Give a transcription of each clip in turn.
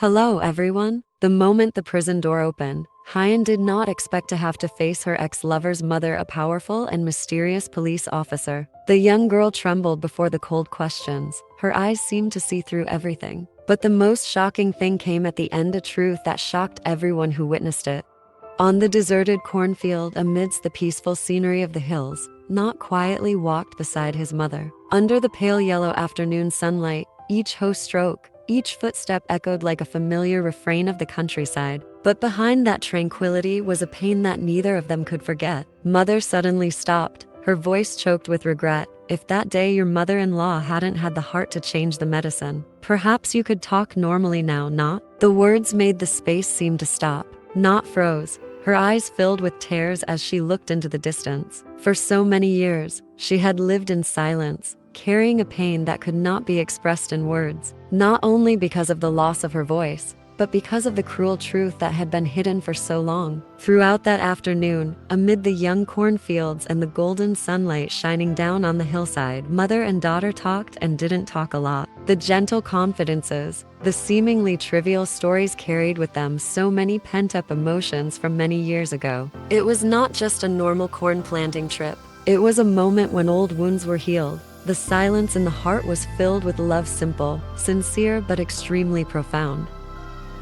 Hello everyone. The moment the prison door opened, Hyen did not expect to have to face her ex-lover's mother, a powerful and mysterious police officer. The young girl trembled before the cold questions. Her eyes seemed to see through everything. But the most shocking thing came at the end, a truth that shocked everyone who witnessed it. On the deserted cornfield, amidst the peaceful scenery of the hills, nhat quietly walked beside his mother. Under the pale yellow afternoon sunlight, each hoe stroke, each footstep echoed like a familiar refrain of the countryside. But behind that tranquility was a pain that neither of them could forget. Mother suddenly stopped, her voice choked with regret. If that day your mother-in-law hadn't had the heart to change the medicine, perhaps you could talk normally now, nhat. The words made the space seem to stop. Nhat froze, her eyes filled with tears as she looked into the distance. For so many years, she had lived in silence, carrying a pain that could not be expressed in words, not only because of the loss of her voice, but because of the cruel truth that had been hidden for so long. Throughout that afternoon, amid the young cornfields and the golden sunlight shining down on the hillside, mother and daughter talked and didn't talk a lot. The gentle confidences, the seemingly trivial stories carried with them so many pent-up emotions from many years ago. It was not just a normal corn planting trip. It was a moment when old wounds were healed. The silence in the heart was filled with love, simple, sincere, but extremely profound.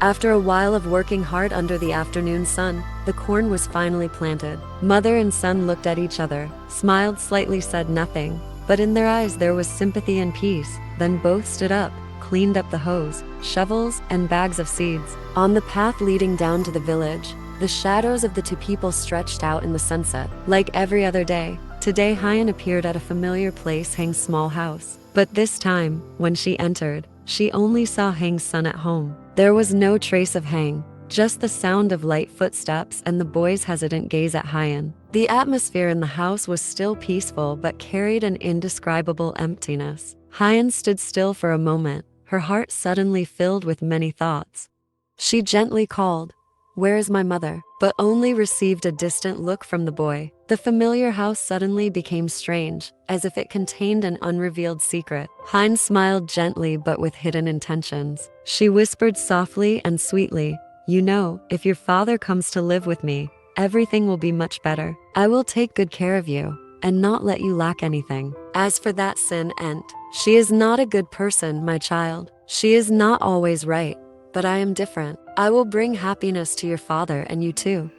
After a while of working hard under the afternoon sun, the corn was finally planted. Mother and son looked at each other, smiled slightly, said nothing, but in their eyes there was sympathy and peace. Then both stood up, cleaned up the hoes, shovels, and bags of seeds. On the path leading down to the village, the shadows of the two people stretched out in the sunset. Like every other day, today Hyen appeared at a familiar place, Heng's small house. But this time, when she entered, she only saw Heng's son at home. There was no trace of Hyen, just the sound of light footsteps and the boy's hesitant gaze at Hyen. The atmosphere in the house was still peaceful but carried an indescribable emptiness. Hyen stood still for a moment, her heart suddenly filled with many thoughts. She gently called, "Where is my mother?" but only received a distant look from the boy. The familiar house suddenly became strange, as if it contained an unrevealed secret. Hyen smiled gently but with hidden intentions. She whispered softly and sweetly, "You know, if your father comes to live with me, everything will be much better. I will take good care of you, and not let you lack anything. As for that sinnhat, she is not a good person, my child. She is not always right. But I am different. I will bring happiness to your father and you too."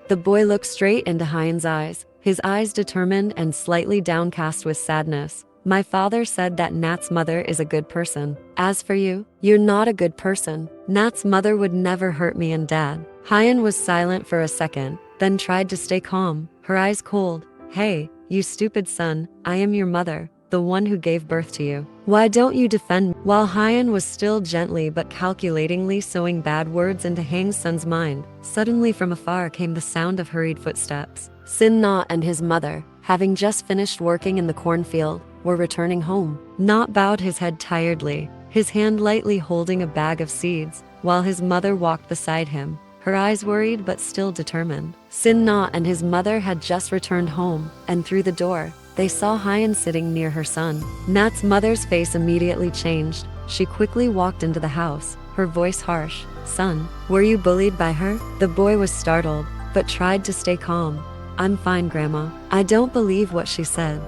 The boy looked straight into Hyen's eyes, his eyes determined and slightly downcast with sadness. "My father said that Nhat's mother is a good person. As for you, you're not a good person. Nhat's mother would never hurt me and dad." Hyen was silent for a second, then tried to stay calm, her eyes cold. "Hey, you stupid son, I am your mother, the one who gave birth to you. Why don't you defend me?" While Hyen was still gently but calculatingly sowing bad words into Heng's son's mind, suddenly from afar came the sound of hurried footsteps. Sinnhat and his mother, having just finished working in the cornfield, were returning home. Nhat bowed his head tiredly, his hand lightly holding a bag of seeds, while his mother walked beside him, her eyes worried but still determined. Sinnhat and his mother had just returned home, and through the door, they saw Hyen sitting near her son. Nhat's mother's face immediately changed. She quickly walked into the house, her voice harsh. "Son, were you bullied by her?" The boy was startled, but tried to stay calm. "I'm fine, Grandma. I don't believe what she said."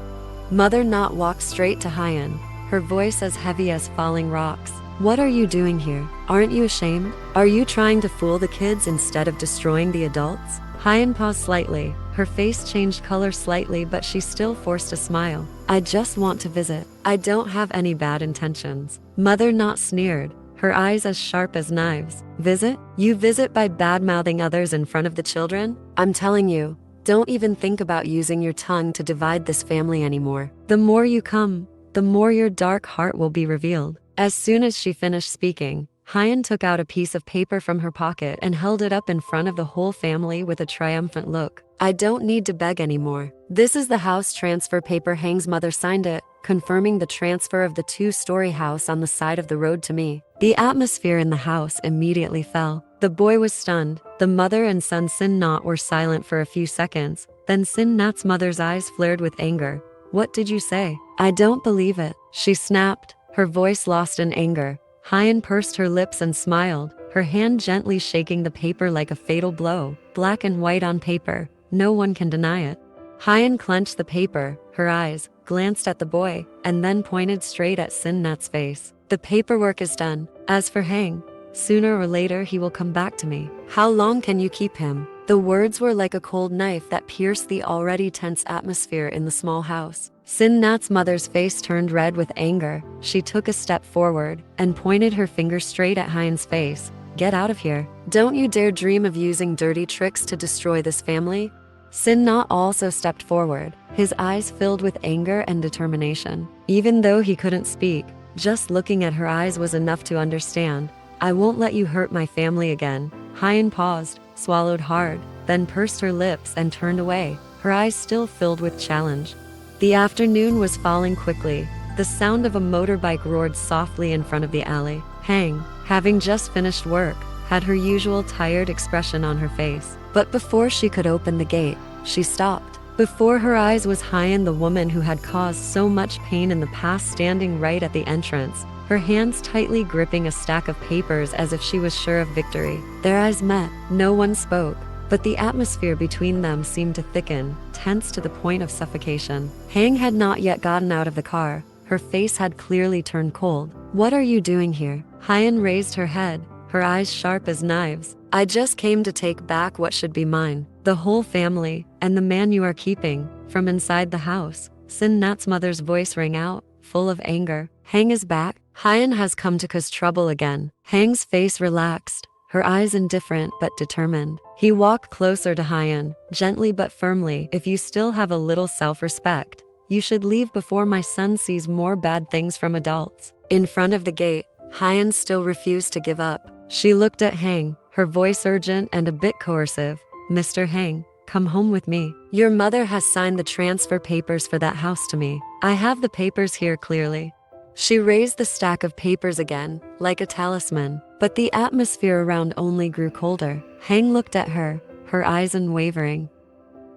Mother Nhat walked straight to Hyen, her voice as heavy as falling rocks. "What are you doing here? Aren't you ashamed? Are you trying to fool the kids instead of destroying the adults?" Hyen paused slightly. Her face changed color slightly, but she still forced a smile. "I just want to visit. I don't have any bad intentions." Mother Nhat sneered, her eyes as sharp as knives. "Visit? You visit by bad-mouthing others in front of the children? I'm telling you, don't even think about using your tongue to divide this family anymore. The more you come, the more your dark heart will be revealed." As soon as she finished speaking, Hyen took out a piece of paper from her pocket and held it up in front of the whole family with a triumphant look. "I don't need to beg anymore. This is the house transfer paper." Heng's mother signed it, confirming the transfer of the two-story house on the side of the road to me. The atmosphere in the house immediately fell. The boy was stunned. The mother and son Sinnhat were silent for a few seconds. Then Sinnhat's mother's eyes flared with anger. "What did you say?" "I don't believe it," she snapped, her voice lost in anger. Hyen pursed her lips and smiled. her hand gently shaking the paper like a fatal blow, black and white on paper. No one can deny it. Hyen clenched the paper, her eyes, glanced at the boy, and then pointed straight at Sinnhat's face. The paperwork is done. As for Hyen, sooner or later he will come back to me. How long can you keep him? The words were like a cold knife that pierced the already tense atmosphere in the small house. Sinnhat's mother's face turned red with anger. She took a step forward and pointed her finger straight at Hyen's face. Get out of here. Don't you dare dream of using dirty tricks to destroy this family. Sinnhat also stepped forward, his eyes filled with anger and determination. Even though he couldn't speak, just looking at her eyes was enough to understand. I won't let you hurt my family again. Hyen paused, swallowed hard, then pursed her lips and turned away, her eyes still filled with challenge. The afternoon was falling quickly. The sound of a motorbike roared softly in front of the alley. Hyen, having just finished work, had her usual tired expression on her face. But before she could open the gate, she stopped. Before her eyes was Hyen, the woman who had caused so much pain in the past, standing right at the entrance, her hands tightly gripping a stack of papers as if she was sure of victory. Their eyes met. No one spoke, but the atmosphere between them seemed to thicken, tense to the point of suffocation. Hyen had not yet gotten out of the car. Her face had clearly turned cold. What are you doing here? Hyen raised her head, her eyes sharp as knives. I just came to take back what should be mine, the whole family, and the man you are keeping. From inside the house, Sinnhat's mother's voice rang out, full of anger. Hyen is back. Hyen has come to cause trouble again. Hyen's face relaxed, her eyes indifferent but determined. He walked closer to Hyen, gently but firmly. If you still have a little self-respect, you should leave before my son sees more bad things from adults. In front of the gate, Hyen still refused to give up. She looked at Hyen, her voice urgent and a bit coercive. Mr. Hyen, come home with me. Your mother has signed the transfer papers for that house to me. I have the papers here clearly. She raised the stack of papers again, like a talisman, but the atmosphere around only grew colder. Hyen looked at her, her eyes unwavering.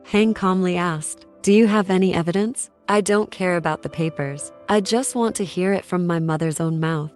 Hyen calmly asked, do you have any evidence? I don't care about the papers. I just want to hear it from my mother's own mouth.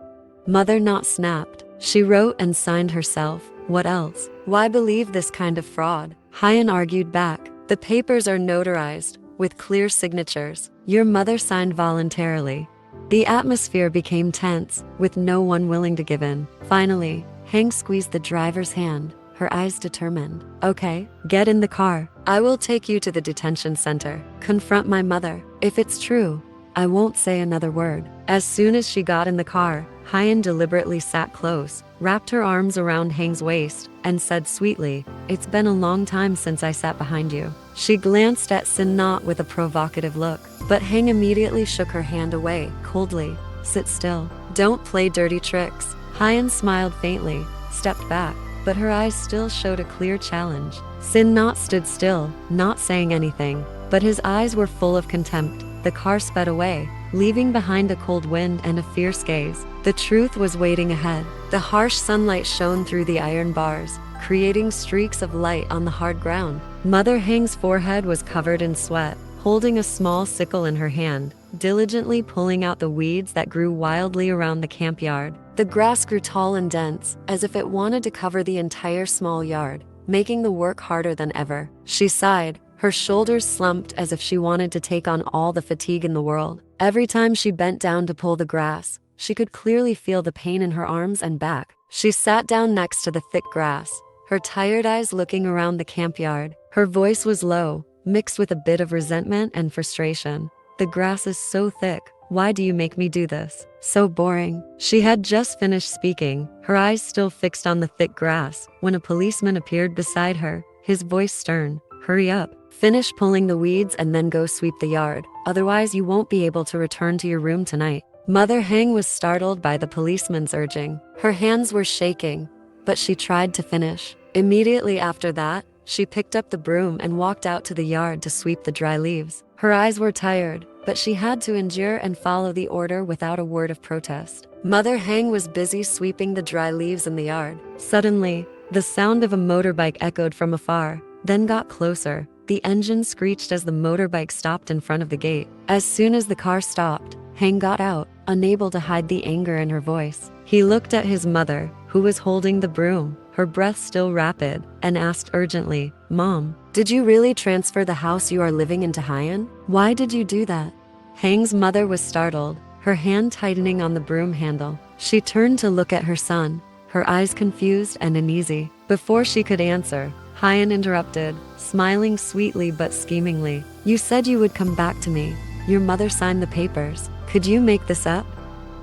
Mother not snapped. She wrote and signed herself. What else? Why believe this kind of fraud? Hyen argued back. The papers are notarized, with clear signatures. Your mother signed voluntarily. The atmosphere became tense, with no one willing to give in. Finally, Hyen squeezed the driver's hand, her eyes determined. Okay, get in the car. I will take you to the detention center. Confront my mother. If it's true, I won't say another word. As soon as she got in the car, Hyen deliberately sat close, wrapped her arms around Hyen's waist, and said sweetly, it's been a long time since I sat behind you. She glanced at Sinnhat with a provocative look, but Hyen immediately shook her hand away, coldly. Sit still. Don't play dirty tricks. Hyen smiled faintly, stepped back, but her eyes still showed a clear challenge. Sinnhat stood still, not saying anything, but his eyes were full of contempt. The car sped away, leaving behind a cold wind and a fierce gaze. The truth was waiting ahead. The harsh sunlight shone through the iron bars, creating streaks of light on the hard ground. Mother Hyen's forehead was covered in sweat, holding a small sickle in her hand, diligently pulling out the weeds that grew wildly around the camp yard. The grass grew tall and dense, as if it wanted to cover the entire small yard, making the work harder than ever. She sighed, her shoulders slumped as if she wanted to take on all the fatigue in the world. Every time she bent down to pull the grass, she could clearly feel the pain in her arms and back. She sat down next to the thick grass, her tired eyes looking around the camp yard. Her voice was low, mixed with a bit of resentment and frustration. The grass is so thick. Why do you make me do this? So boring. She had just finished speaking, her eyes still fixed on the thick grass, when a policeman appeared beside her, his voice stern. Hurry up. Finish pulling the weeds and then go sweep the yard. Otherwise you won't be able to return to your room tonight. Mother Hyen was startled by the policeman's urging. Her hands were shaking, but she tried to finish. Immediately after that, she picked up the broom and walked out to the yard to sweep the dry leaves. Her eyes were tired, but she had to endure and follow the order without a word of protest. Mother Hyen was busy sweeping the dry leaves in the yard. Suddenly, the sound of a motorbike echoed from afar, then got closer. The engine screeched as the motorbike stopped in front of the gate. As soon as the car stopped, Hyen got out, unable to hide the anger in her voice. He looked at his mother, who who was holding the broom, her breath still rapid, and asked urgently, "Mom, did you really transfer the house you are living in to Hyen? Why did you do that?" Heng's mother was startled, her hand tightening on the broom handle. She turned to look at her son, her eyes confused and uneasy. Before she could answer, Hyen interrupted, smiling sweetly but schemingly. "You said you would come back to me. Your mother signed the papers. Could you make this up?"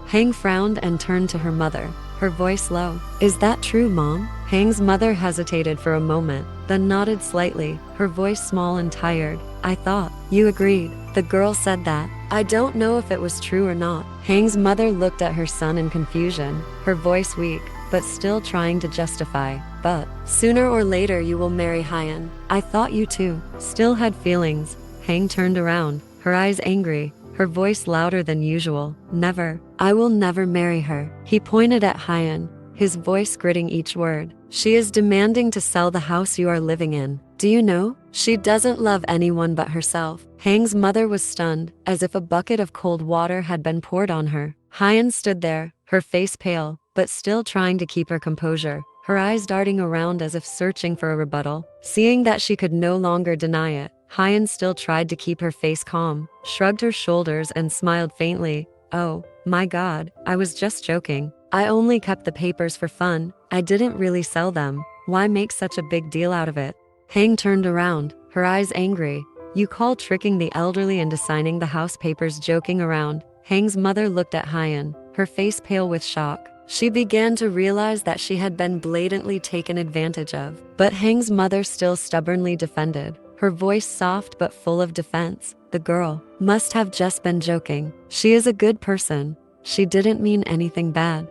Heng frowned and turned to her mother, her voice low. "Is that true, Mom?" Heng's mother hesitated for a moment, then nodded slightly, her voice small and tired. "I thought you agreed." The girl said that. "I don't know if it was true or not." Heng's mother looked at her son in confusion, her voice weak, but still trying to justify. "But sooner or later you will marry Hyen. I thought you too still had feelings." Heng turned around, her eyes angry, her voice louder than usual. "Never. I will never marry her." He pointed at Hyen, his voice gritting each word. "She is demanding to sell the house you are living in. Do you know? She doesn't love anyone but herself." Heng's mother was stunned, as if a bucket of cold water had been poured on her. Hyen stood there, her face pale, but still trying to keep her composure, her eyes darting around as if searching for a rebuttal. Seeing that she could no longer deny it, Hyen still tried to keep her face calm, shrugged her shoulders and smiled faintly. "Oh, my God, I was just joking. I only kept the papers for fun. I didn't really sell them. Why make such a big deal out of it?" Heng turned around, her eyes angry. "You call tricking the elderly into signing the house papers joking around?" Heng's mother looked at Hyen, her face pale with shock. She began to realize that she had been blatantly taken advantage of. But Heng's mother still stubbornly defended, her voice soft but full of defense. "The girl must have just been joking. She is a good person. She didn't mean anything bad."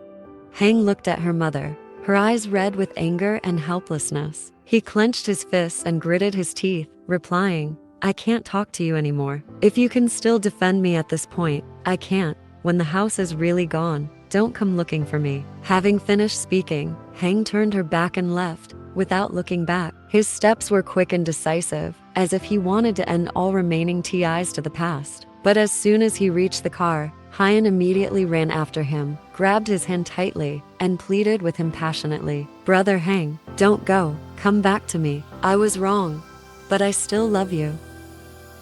Heng looked at her mother, her eyes red with anger and helplessness. He clenched his fists and gritted his teeth, replying, "I can't talk to you anymore. If you can still defend me at this point, I can't. When the house is really gone, don't come looking for me." Having finished speaking, Heng turned her back and left, without looking back. His steps were quick and decisive, as if he wanted to end all remaining ties to the past. But as soon as he reached the car, Hyen immediately ran after him, grabbed his hand tightly, and pleaded with him passionately. "Brother Heng, don't go. Come back to me. I was wrong, but I still love you."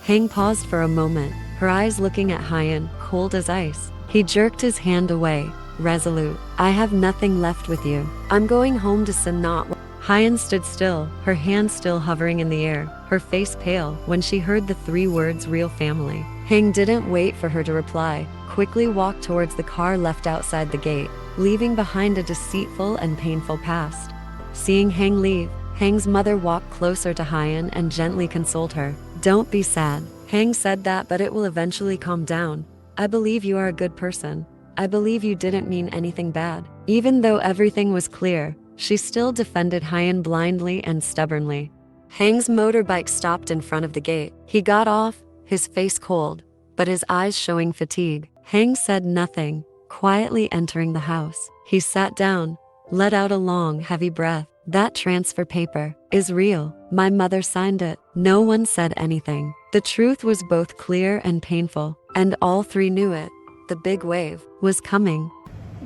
Heng paused for a moment, her eyes looking at Hyen, cold as ice. He jerked his hand away, resolute. "I have nothing left with you. I'm going home to sinnhat." Hyen stood still, her hand still hovering in the air, her face pale, when she heard the 3 words "real family." Heng didn't wait for her to reply, quickly walked towards the car left outside the gate, leaving behind a deceitful and painful past. Seeing Heng leave, Heng's mother walked closer to Hyen and gently consoled her. "Don't be sad. Heng said that, but it will eventually calm down. I believe you are a good person. I believe you didn't mean anything bad." Even though everything was clear, she still defended Hyen blindly and stubbornly. Heng's motorbike stopped in front of the gate. He got off, his face cold, but his eyes showing fatigue. Heng said nothing, quietly entering the house. He sat down, let out a long, heavy breath. "That transfer paper is real. My mother signed it." No one said anything. The truth was both clear and painful, and all 3 knew it. The big wave was coming.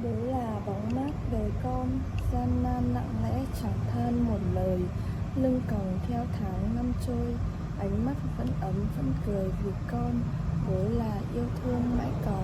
Đấy là bóng mát về con, gian nan lặng lẽ chẳng than một lời, lưng còng theo tháng năm trôi, ánh mắt vẫn ấm vẫn cười vì con, bố là yêu thương mãi còn.